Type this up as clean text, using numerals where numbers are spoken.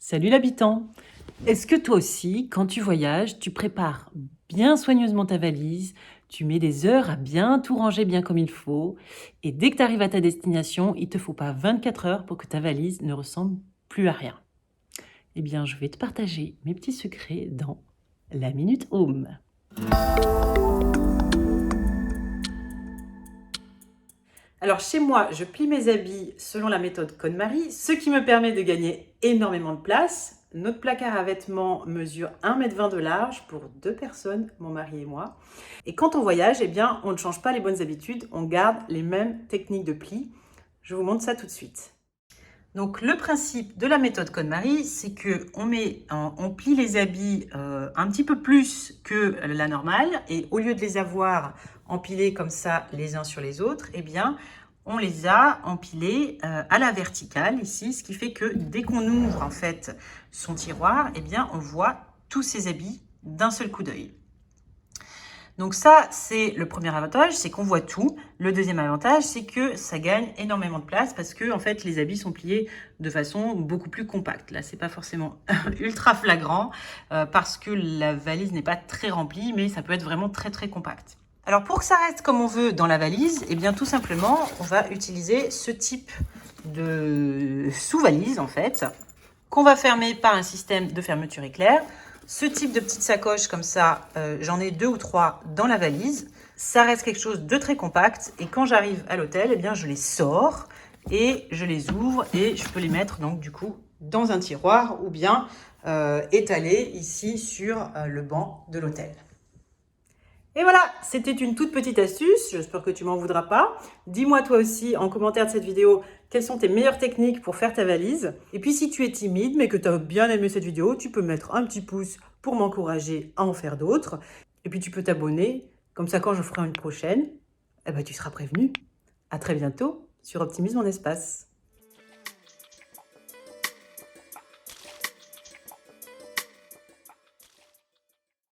Salut l'habitant! Est-ce que toi aussi, quand tu voyages, tu prépares bien soigneusement ta valise, tu mets des heures à bien tout ranger bien comme il faut, et dès que tu arrives à ta destination, il te faut pas 24 heures pour que ta valise ne ressemble plus à rien? Eh bien, je vais te partager mes petits secrets dans la Minute Home. Alors chez moi, je plie mes habits selon la méthode KonMari, ce qui me permet de gagner énormément de place. Notre placard à vêtements mesure 1,20 m de large pour 2 personnes, mon mari et moi. Et quand on voyage, eh bien, on ne change pas les bonnes habitudes, on garde les mêmes techniques de pli. Je vous montre ça tout de suite. Donc le principe de la méthode KonMari, c'est que on plie les habits un petit peu plus que la normale, et au lieu de les avoir empilés comme ça les uns sur les autres, eh bien on les a empilés à la verticale ici, ce qui fait que dès qu'on ouvre en fait son tiroir, eh bien on voit tous ces habits d'un seul coup d'œil. Donc ça, c'est le premier avantage, c'est qu'on voit tout. Le deuxième avantage, c'est que ça gagne énormément de place parce que en fait, les habits sont pliés de façon beaucoup plus compacte. Là, c'est pas forcément ultra flagrant parce que la valise n'est pas très remplie, mais ça peut être vraiment très très compact. Alors pour que ça reste comme on veut dans la valise, eh bien tout simplement, on va utiliser ce type de sous-valise en fait, qu'on va fermer par un système de fermeture éclair. Ce type de petite sacoche comme ça, j'en ai 2 ou 3 dans la valise. Ça reste quelque chose de très compact et quand j'arrive à l'hôtel, eh bien je les sors et je les ouvre et je peux les mettre donc du coup dans un tiroir ou bien étalés ici sur le banc de l'hôtel. Et voilà, c'était une toute petite astuce, j'espère que tu m'en voudras pas. Dis-moi toi aussi en commentaire de cette vidéo quelles sont tes meilleures techniques pour faire ta valise. Et puis si tu es timide mais que tu as bien aimé cette vidéo, tu peux mettre un petit pouce pour m'encourager à en faire d'autres. Et puis tu peux t'abonner, comme ça quand je ferai une prochaine, eh ben, tu seras prévenu. À très bientôt sur Optimise mon espace.